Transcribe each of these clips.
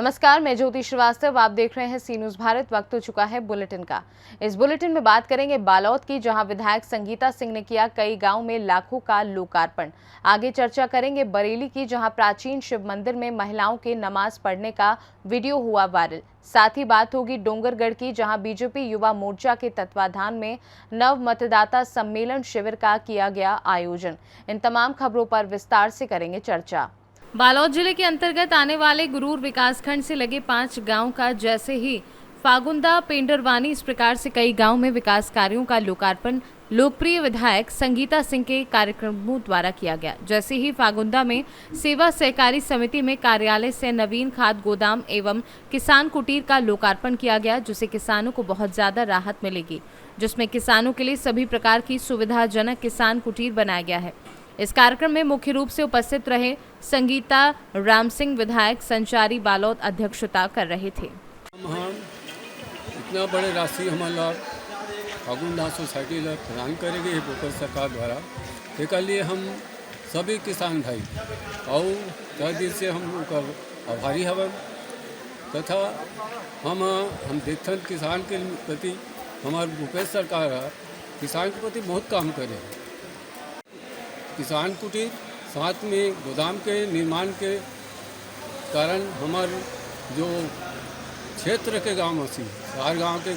नमस्कार, मैं ज्योति श्रीवास्तव। आप देख रहे हैं सी न्यूज़ भारत। वक्त हो चुका है बुलेटिन का। इस बुलेटिन में बात करेंगे बालोद की, जहां विधायक संगीता सिंह ने किया कई गांव में लाखों का लोकार्पण। आगे चर्चा करेंगे बरेली की, जहां प्राचीन शिव मंदिर में महिलाओं के नमाज पढ़ने का वीडियो हुआ वायरल। साथ ही बात होगी डोंगरगढ़ की, जहां बीजेपी युवा मोर्चा के तत्वाधान में नव मतदाता सम्मेलन शिविर का किया गया आयोजन। इन तमाम खबरों पर विस्तार से करेंगे चर्चा। बालोद जिले के अंतर्गत आने वाले गुरूर विकासखंड से लगे 5 गांव का जैसे ही फागुंदा, पेंडरवानी, इस प्रकार से कई गांव में विकास कार्यों का लोकार्पण लोकप्रिय विधायक संगीता सिंह के कार्यक्रमों द्वारा किया गया। जैसे ही फागुंदा में सेवा सहकारी समिति में कार्यालय से नवीन खाद गोदाम एवं किसान कुटीर का लोकार्पण किया गया, जिससे किसानों को बहुत ज्यादा राहत मिलेगी, जिसमें किसानों के लिए सभी प्रकार की सुविधाजनक किसान कुटीर बनाया गया है। इस कार्यक्रम में मुख्य रूप से उपस्थित रहे संगीता राम सिंह विधायक संचारी बालोद अध्यक्षता कर रहे थे। हम इतना बड़े राशि हमारा फागुंदा सोसाइटी प्रदान करेंगे भोपाल सरकार द्वारा, एक लिए हम सभी किसान भाई और तय दिल से हम उनका आभारी हवन तथा हम देखते किसान के प्रति हमारे भूपेश सरकार किसान के प्रति बहुत काम करे। किसान कुटीर साथ में गोदाम के निर्माण के कारण हमारे जो क्षेत्र के गांव में 4 गांव के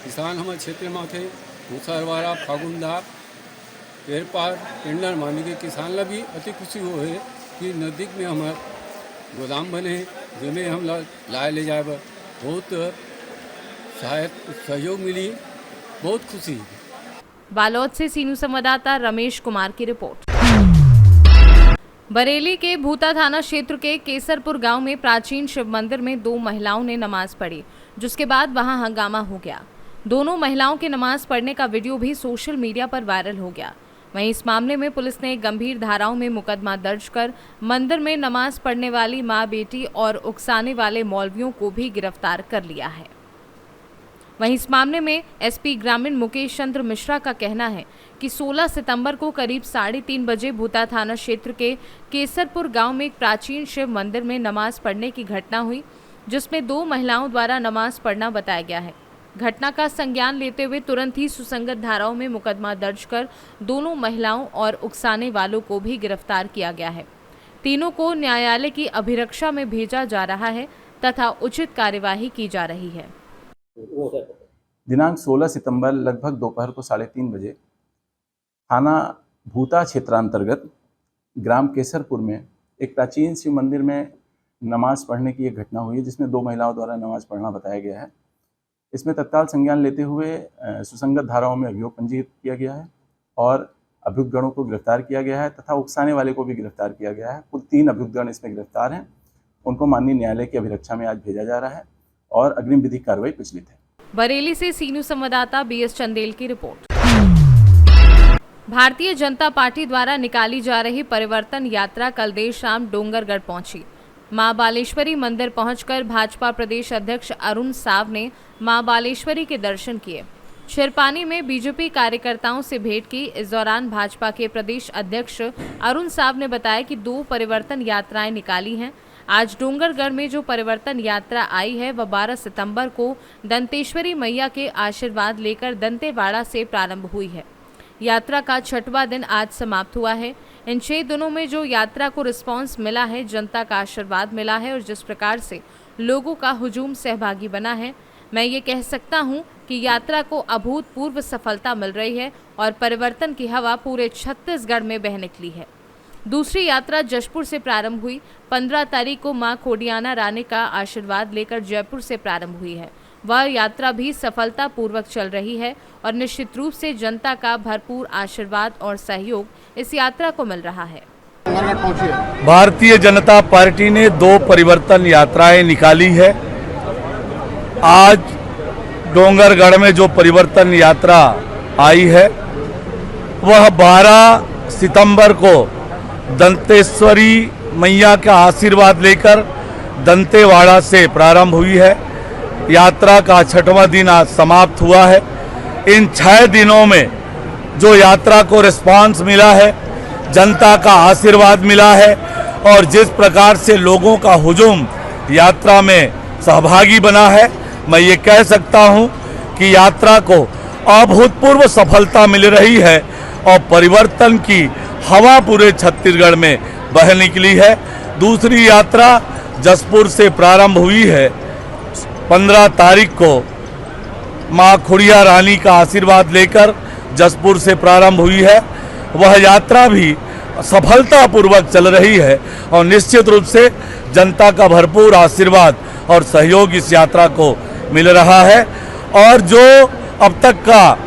किसान हमारे क्षेत्र में थे, मुसरवाड़ा, फागुंदा, पेरपार, पेंडरवानी के किसान ला भी अति खुशी हो है कि नज़दीक में हमारे गोदाम बने जिनमें हम लाए ले जाए बहुत सहयोग मिली, बहुत खुशी। बालोद से सीनू संवाददाता रमेश कुमार की रिपोर्ट। बरेली के भूता थाना क्षेत्र के केसरपुर गांव में प्राचीन शिव मंदिर में 2 महिलाओं ने नमाज पढ़ी, जिसके बाद वहां हंगामा हो गया। दोनों महिलाओं के नमाज पढ़ने का वीडियो भी सोशल मीडिया पर वायरल हो गया। वहीं इस मामले में पुलिस ने गंभीर धाराओं में मुकदमा दर्ज कर मंदिर में नमाज पढ़ने वाली मां, बेटी और उकसाने वाले मौलवियों को भी गिरफ्तार कर लिया है। वहीं इस मामले में एसपी ग्रामीण मुकेश चंद्र मिश्रा का कहना है कि 16 सितंबर को करीब 3:30 बजे भूता थाना क्षेत्र के केसरपुर गांव में एक प्राचीन शिव मंदिर में नमाज पढ़ने की घटना हुई, जिसमें 2 महिलाओं द्वारा नमाज पढ़ना बताया गया है। घटना का संज्ञान लेते हुए तुरंत ही सुसंगत धाराओं में मुकदमा दर्ज कर दोनों महिलाओं और उकसाने वालों को भी गिरफ्तार किया गया है। तीनों को न्यायालय की अभिरक्षा में भेजा जा रहा है तथा उचित कार्यवाही की जा रही है। दिनांक 16 सितंबर लगभग दोपहर को 3:30 बजे थाना भूता क्षेत्रांतर्गत ग्राम केसरपुर में एक प्राचीन शिव मंदिर में नमाज पढ़ने की एक घटना हुई है, जिसमें 2 महिलाओं द्वारा नमाज पढ़ना बताया गया है। इसमें तत्काल संज्ञान लेते हुए सुसंगत धाराओं में अभियोग पंजीकृत किया गया है और अभियुक्तगणों को गिरफ्तार किया गया है तथा उकसाने वाले को भी गिरफ्तार किया गया है। कुल 3 अभियुक्तगण इसमें गिरफ्तार हैं। उनको माननीय न्यायालय की अभिरक्षा में आज भेजा जा रहा है और अग्रिम विधिक कार्रवाई प्रचलित है। बरेली से सीनू संवाददाता बीएस चंदेल की रिपोर्ट। भारतीय जनता पार्टी द्वारा निकाली जा रही परिवर्तन यात्रा कल देर शाम डोंगरगढ़ पहुंची। मां बालेश्वरी मंदिर पहुंचकर भाजपा प्रदेश अध्यक्ष अरुण साव ने मां बालेश्वरी के दर्शन किए। छिरपानी में बीजेपी कार्यकर्ताओं से भेंट की। इस दौरान भाजपा के प्रदेश अध्यक्ष अरुण साव ने बताया कि 2 परिवर्तन यात्राएं निकाली हैं। आज डोंगरगढ़ में जो परिवर्तन यात्रा आई है वह 12 सितंबर को दंतेश्वरी मैया के आशीर्वाद लेकर दंतेवाड़ा से प्रारंभ हुई है। यात्रा का 6वां दिन आज समाप्त हुआ है। इन 6 दिनों में जो यात्रा को रिस्पांस मिला है, जनता का आशीर्वाद मिला है और जिस प्रकार से लोगों का हुजूम सहभागी बना है, मैं ये कह सकता हूँ कि यात्रा को अभूतपूर्व सफलता मिल रही है और परिवर्तन की हवा पूरे छत्तीसगढ़ में बह निकली है। दूसरी यात्रा जशपुर से प्रारंभ हुई। 15 तारीख को मां खोडियाना रानी का आशीर्वाद लेकर जयपुर से प्रारंभ हुई है। वह यात्रा भी सफलता पूर्वक चल रही है और निश्चित रूप से जनता का भरपूर आशीर्वाद और सहयोग इस यात्रा को मिल रहा है। भारतीय जनता पार्टी ने 2 परिवर्तन यात्राएं निकाली है। आज डोंगरगढ़ में जो परिवर्तन यात्रा आई है वह 12 सितंबर को दंतेश्वरी मैया का आशीर्वाद लेकर दंतेवाड़ा से प्रारंभ हुई है। यात्रा का 6वां दिन आज समाप्त हुआ है। इन 6 दिनों में जो यात्रा को रिस्पांस मिला है, जनता का आशीर्वाद मिला है और जिस प्रकार से लोगों का हुजूम यात्रा में सहभागी बना है। मैं ये कह सकता हूँ कि यात्रा को अभूतपूर्व सफलता मिल रही है और परिवर्तन की हवा पूरे छत्तीसगढ़ में बह निकली है। दूसरी यात्रा जसपुर से प्रारंभ हुई है। 15 तारीख को माँ खुड़िया रानी का आशीर्वाद लेकर जसपुर से प्रारंभ हुई है। वह यात्रा भी सफलतापूर्वक चल रही है और निश्चित रूप से जनता का भरपूर आशीर्वाद और सहयोग इस यात्रा को मिल रहा है। और जो अब तक का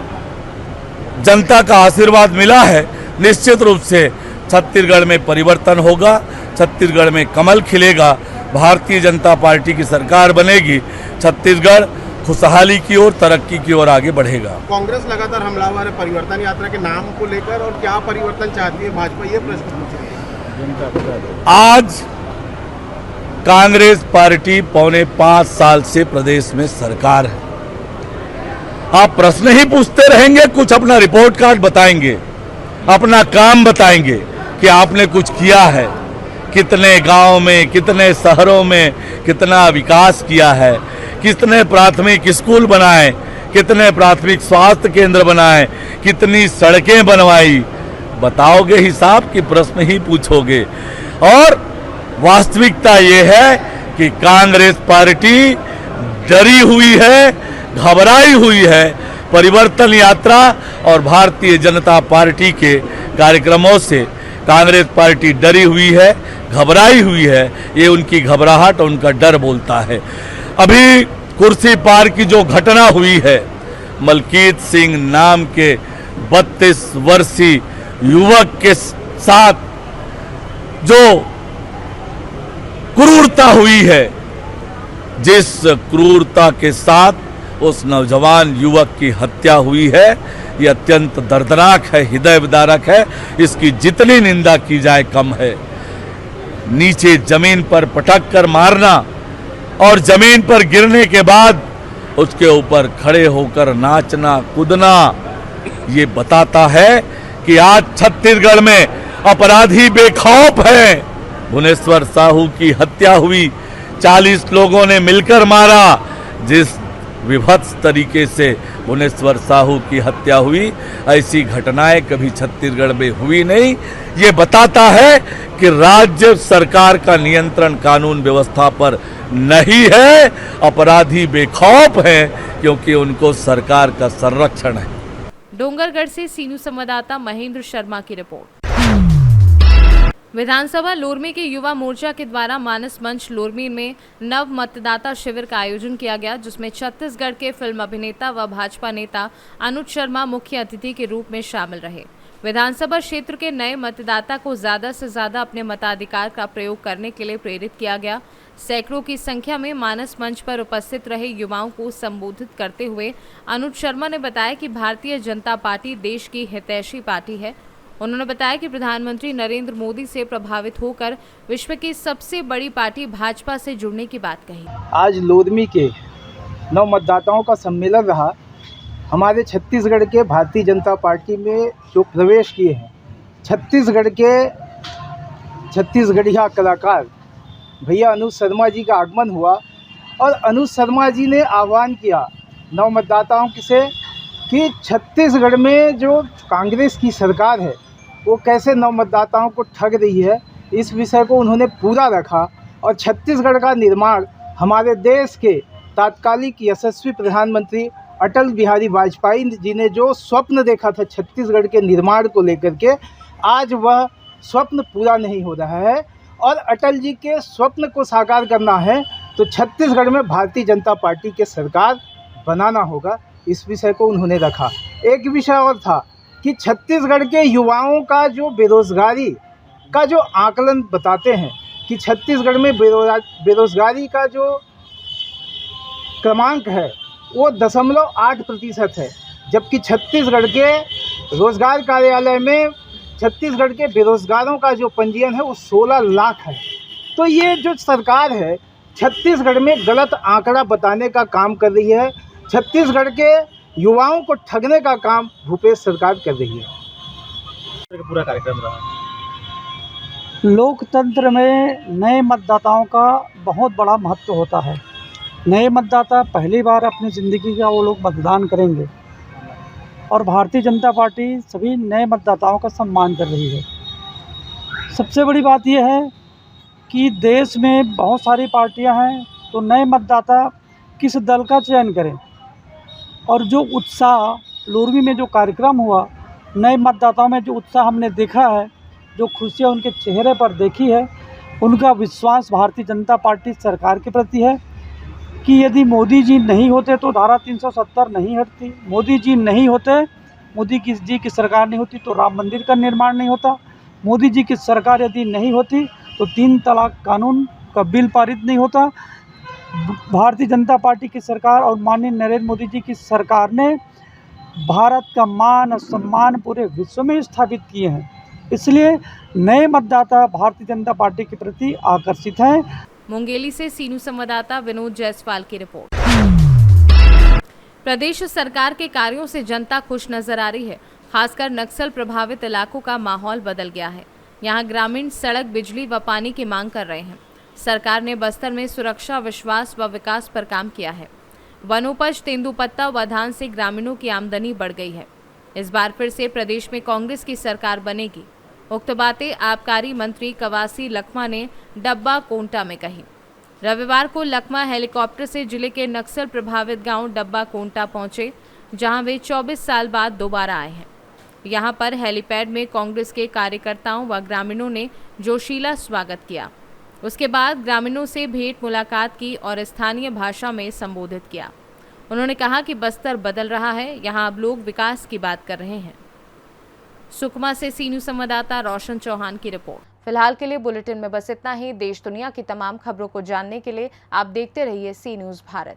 जनता का आशीर्वाद मिला है, निश्चित रूप से छत्तीसगढ़ में परिवर्तन होगा, छत्तीसगढ़ में कमल खिलेगा, भारतीय जनता पार्टी की सरकार बनेगी, छत्तीसगढ़ खुशहाली की ओर, तरक्की की ओर आगे बढ़ेगा। कांग्रेस लगातार हमलावर है परिवर्तन यात्रा के नाम को लेकर, और क्या परिवर्तन चाहती है भाजपा, ये प्रश्न पूछ रही है। आज कांग्रेस पार्टी पौने 5 साल से प्रदेश में सरकार है। आप प्रश्न ही पूछते रहेंगे, कुछ अपना रिपोर्ट कार्ड बताएंगे, अपना काम बताएंगे कि आपने कुछ किया है, कितने गांव में, कितने शहरों में कितना विकास किया है, कितने प्राथमिक स्कूल बनाए, कितने प्राथमिक स्वास्थ्य केंद्र बनाए, कितनी सड़कें बनवाई, बताओगे हिसाब कि प्रश्न ही पूछोगे। और वास्तविकता ये है कि कांग्रेस पार्टी डरी हुई है, घबराई हुई है। परिवर्तन यात्रा और भारतीय जनता पार्टी के कार्यक्रमों से कांग्रेस पार्टी डरी हुई है, घबराई हुई है। ये उनकी घबराहट और उनका डर बोलता है। अभी कुर्सी पार की जो घटना हुई है, मलकीत सिंह नाम के 32 वर्षीय युवक के साथ जो क्रूरता हुई है, जिस क्रूरता के साथ उस नौजवान युवक की हत्या हुई है, ये अत्यंत दर्दनाक है, हृदय विदारक है। इसकी जितनी निंदा की जाए कम है। नीचे जमीन पर पटक कर मारना और जमीन पर गिरने के बाद उसके ऊपर खड़े होकर नाचना कूदना, ये बताता है कि आज छत्तीसगढ़ में अपराधी बेखौफ हैं। भुवनेश्वर साहू की हत्या हुई, 40 लोगों ने मिलकर मारा। जिस विभत्स तरीके से भुवनेश्वर साहू की हत्या हुई, ऐसी घटनाएं कभी छत्तीसगढ़ में हुई नहीं। ये बताता है कि राज्य सरकार का नियंत्रण कानून व्यवस्था पर नहीं है। अपराधी बेखौफ हैं क्योंकि उनको सरकार का संरक्षण है। डोंगरगढ़ से सीनू संवाददाता महेंद्र शर्मा की रिपोर्ट। विधानसभा लोरमी के युवा मोर्चा के द्वारा मानस मंच लोरमी में नव मतदाता शिविर का आयोजन किया गया, जिसमें छत्तीसगढ़ के फिल्म अभिनेता व भाजपा नेता अनुज शर्मा मुख्य अतिथि के रूप में शामिल रहे। विधानसभा क्षेत्र के नए मतदाता को ज्यादा से ज्यादा अपने मताधिकार का प्रयोग करने के लिए प्रेरित किया गया। सैकड़ों की संख्या में मानस मंच पर उपस्थित रहे युवाओं को संबोधित करते हुए अनुज शर्मा ने बताया कि भारतीय जनता पार्टी देश की हितैषी पार्टी है। उन्होंने बताया कि प्रधानमंत्री नरेंद्र मोदी से प्रभावित होकर विश्व की सबसे बड़ी पार्टी भाजपा से जुड़ने की बात कही। आज लोरमी के नव मतदाताओं का सम्मेलन रहा। हमारे छत्तीसगढ़ के भारतीय जनता पार्टी में जो प्रवेश किए हैं, छत्तीसगढ़ के छत्तीसगढ़िया कलाकार भैया अनुज शर्मा जी का आगमन हुआ और अनुज शर्मा जी ने आह्वान किया नव मतदाताओं से कि छत्तीसगढ़ में जो कांग्रेस की सरकार है वो कैसे नव मतदाताओं को ठग रही है, इस विषय को उन्होंने पूरा रखा। और छत्तीसगढ़ का निर्माण हमारे देश के तात्कालिक यशस्वी प्रधानमंत्री अटल बिहारी वाजपेयी जी ने जो स्वप्न देखा था छत्तीसगढ़ के निर्माण को लेकर के, आज वह स्वप्न पूरा नहीं हो रहा है और अटल जी के स्वप्न को साकार करना है तो छत्तीसगढ़ में भारतीय जनता पार्टी के सरकार बनाना होगा। इस विषय को उन्होंने रखा। एक विषय और था कि छत्तीसगढ़ के युवाओं का जो बेरोजगारी का जो आकलन बताते हैं कि छत्तीसगढ़ में बेरोजगारी का जो क्रमांक है वो 0.8% है, जबकि छत्तीसगढ़ के रोजगार कार्यालय में छत्तीसगढ़ के बेरोजगारों का जो पंजीयन है वो 16 लाख है। तो ये जो सरकार है छत्तीसगढ़ में गलत आंकड़ा बताने का काम कर रही है। छत्तीसगढ़ के युवाओं को ठगने का काम भूपेश सरकार कर रही है। पूरा कार्यक्रम रहा लोकतंत्र में नए मतदाताओं का बहुत बड़ा महत्व होता है। नए मतदाता पहली बार अपनी ज़िंदगी का वो लोग मतदान करेंगे और भारतीय जनता पार्टी सभी नए मतदाताओं का सम्मान कर रही है। सबसे बड़ी बात यह है कि देश में बहुत सारी पार्टियां हैं, तो नए मतदाता किस दल का चयन करें। और जो उत्साह लोरमी में जो कार्यक्रम हुआ, नए मतदाताओं में जो उत्साह हमने देखा है, जो खुशियाँ उनके चेहरे पर देखी है, उनका विश्वास भारतीय जनता पार्टी सरकार के प्रति है कि यदि मोदी जी नहीं होते तो धारा 370 नहीं हटती, मोदी जी नहीं होते, मोदी जी की सरकार नहीं होती तो राम मंदिर का निर्माण नहीं होता, मोदी जी की सरकार यदि नहीं होती तो 3 तलाक कानून का बिल पारित नहीं होता। भारतीय जनता पार्टी की सरकार और माननीय नरेंद्र मोदी जी की सरकार ने भारत का मान और सम्मान पूरे विश्व में स्थापित किए हैं। इसलिए नए मतदाता भारतीय जनता पार्टी के प्रति आकर्षित हैं। मुंगेली से सीनू संवाददाता विनोद जायसवाल की रिपोर्ट। प्रदेश सरकार के कार्यों से जनता खुश नजर आ रही है। खासकर नक्सल प्रभावित इलाकों का माहौल बदल गया है। यहाँ ग्रामीण सड़क, बिजली व पानी की मांग कर रहे हैं। सरकार ने बस्तर में सुरक्षा, विश्वास व विकास पर काम किया है। वनोपज, तेंदुपत्ता व धान से ग्रामीणों की आमदनी बढ़ गई है। इस बार फिर से प्रदेश में कांग्रेस की सरकार बनेगी। उक्त बातें आबकारी मंत्री कवासी लखमा ने डब्बा कोंटा में कही। रविवार को लखमा हेलीकॉप्टर से जिले के नक्सल प्रभावित गांव डब्बा कोंटा पहुंचे, जहां वे 24 साल बाद दोबारा आए हैं। यहां पर हेलीपैड में कांग्रेस के कार्यकर्ताओं व ग्रामीणों ने जोशीला स्वागत किया। उसके बाद ग्रामीणों से भेंट मुलाकात की और स्थानीय भाषा में संबोधित किया। उन्होंने कहा कि बस्तर बदल रहा है, यहाँ अब लोग विकास की बात कर रहे हैं। सुकमा से सीनू संवाददाता रोशन चौहान की रिपोर्ट। फिलहाल के लिए बुलेटिन में बस इतना ही। देश दुनिया की तमाम खबरों को जानने के लिए आप देखते रहिए सी न्यूज़ भारत।